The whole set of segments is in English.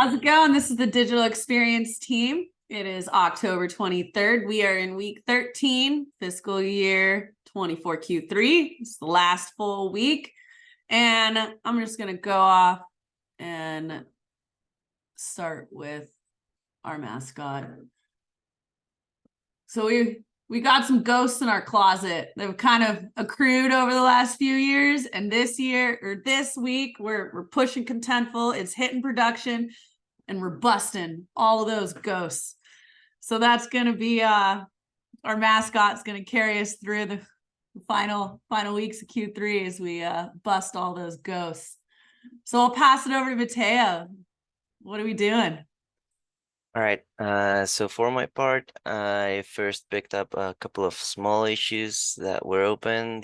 How's it going? This is the Digital Experience team. It is October 23rd. We are in week 13, fiscal year 24 Q3. It's the last full week. And I'm just going to go off and start with our mascot. So we got some ghosts in our closet. They've kind of accrued over the last few years. And this week, we're pushing Contentful. It's hitting production. And we're busting all of those ghosts. So that's going to be our mascot's going to carry us through the final weeks of Q3 as we bust all those ghosts. So I'll pass it over to Mateo. What are we doing? All right. So for my part, I first picked up a couple of small issues that were open.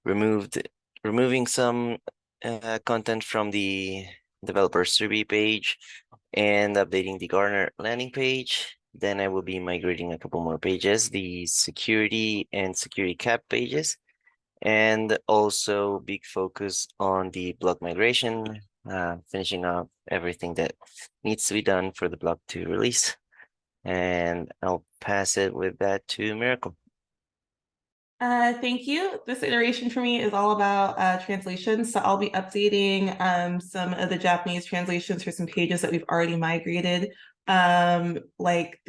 Removing some content from the developer survey page and updating the Gartner landing page. Then I will be migrating a couple more pages, the security and security cap pages, and also big focus on the blog migration, finishing up everything that needs to be done for the blog to release. And I'll pass it with that to Miracle. Thank you. This iteration for me is all about translations. So I'll be updating some of the Japanese translations for some pages that we've already migrated. Like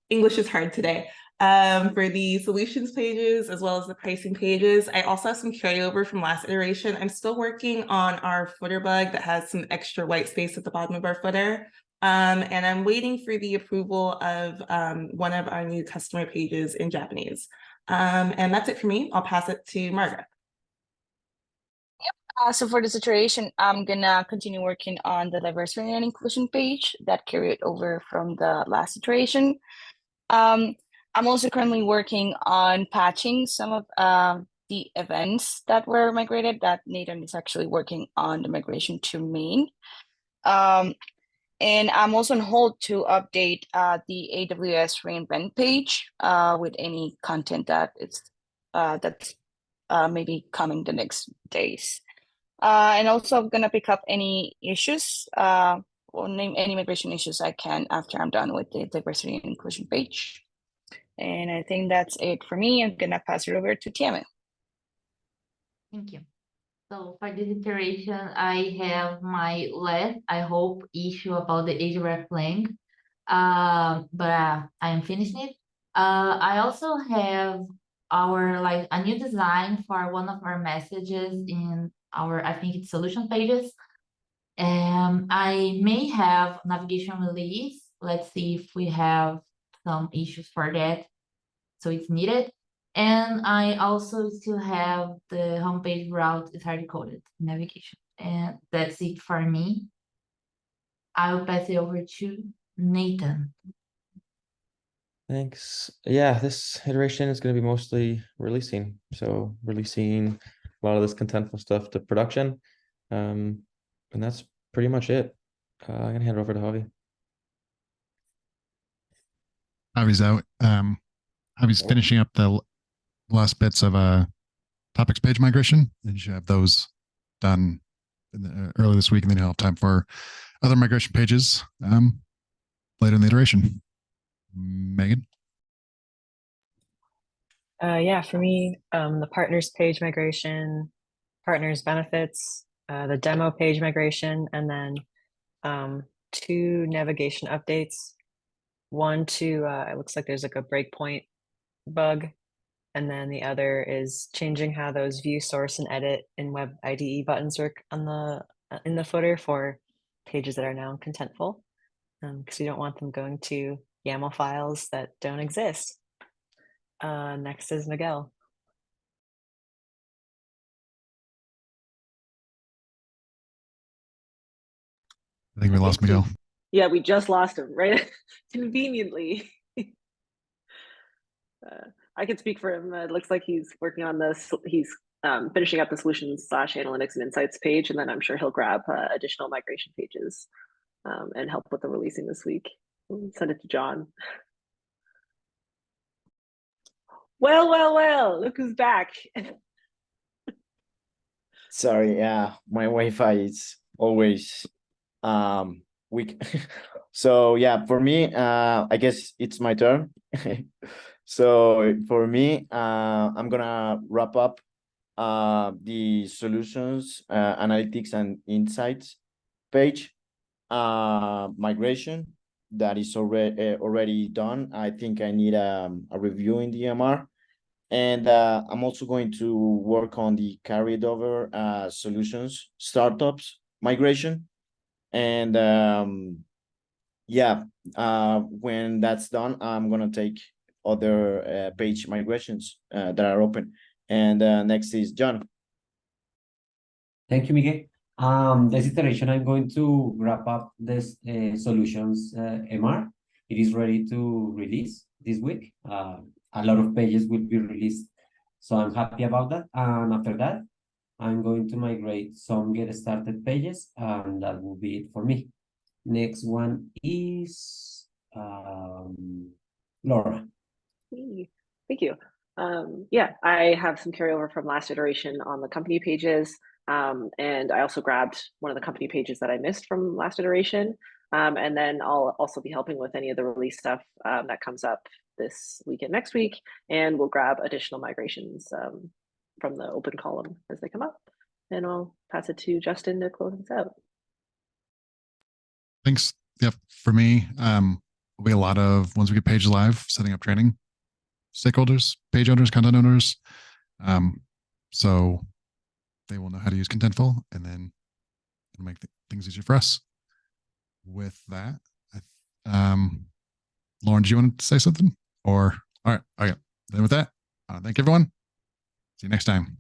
English is hard today. For the solutions pages as well as the pricing pages. I also have some carryover from last iteration. I'm still working on our footer bug that has some extra white space at the bottom of our footer. And I'm waiting for the approval of one of our new customer pages in Japanese. And that's it for me. I'll pass it to Margaret. Yep. So for this iteration, I'm gonna continue working on the diversity and inclusion page that carried over from the last iteration. I'm also currently working on patching some of the events that were migrated. That Nathan is actually working on the migration to main. And I'm also on hold to update the AWS reInvent page with any content that that's maybe coming the next days. And also I'm gonna pick up any issues or name any migration issues I can after I'm done with the diversity and inclusion page. And I think that's it for me. I'm gonna pass it over to Tiamat. Thank you. So for this iteration, I have my last, I hope, issue about the href link, but I am finishing it. I also have a new design for one of our messages in our, I think it's solution pages. I may have navigation release. Let's see if we have some issues for that. So it's needed. And I also still have the homepage route is hard coded navigation. And that's it for me. I will pass it over to Nathan. Thanks. Yeah, this iteration is going to be mostly releasing. So releasing a lot of this contentful stuff to production. And that's pretty much it. I'm going to hand it over to Javi. Javi's out. Javi's finishing up the last bits of topics page migration. And you should have those done early this week, and then you'll have time for other migration pages later in the iteration. Megan? Yeah, for me, the partners page migration, partners benefits, the demo page migration, and then 2 navigation updates. One to, it looks like there's like a breakpoint bug. And then the other is changing how those view, source, and edit in web IDE buttons work on in the footer for pages that are now contentful, because you don't want them going to YAML files that don't exist. Next is Miguel. I think we lost Miguel. Yeah, we just lost him, right? Conveniently. I can speak for him. It looks like he's working on this. He's finishing up the solutions/analytics and insights page, and then I'm sure he'll grab additional migration pages and help with the releasing this week. We'll send it to John. Well, look who's back. Sorry, yeah, my Wi-Fi is always weak. So yeah, for me, I guess it's my turn. So for me, I'm gonna wrap up the solutions, analytics and insights page, migration that is already done. I think I need a review in the MR. And I'm also going to work on the carried over solutions startups migration. And yeah, when that's done, I'm gonna take other page migrations that are open. And next is John. Thank you, Miguel. This iteration, I'm going to wrap up this solutions MR. It is ready to release this week. A lot of pages will be released, so I'm happy about that. And after that, I'm going to migrate some get started pages, and that will be it for me. Next one is Laura. Thank you. Yeah, I have some carryover from last iteration on the company pages. And I also grabbed one of the company pages that I missed from last iteration. And then I'll also be helping with any of the release stuff that comes up this week and next week. And we'll grab additional migrations from the open column as they come up. And I'll pass it to Justin to close this out. Thanks. Yep. For me, will be a lot of once we get page live, setting up training, stakeholders, page owners, content owners. So they will know how to use Contentful, and then it'll make things easier for us. With that, Lauren, do you want to say something? Or all right, okay. Then with that, thank you, everyone. See you next time.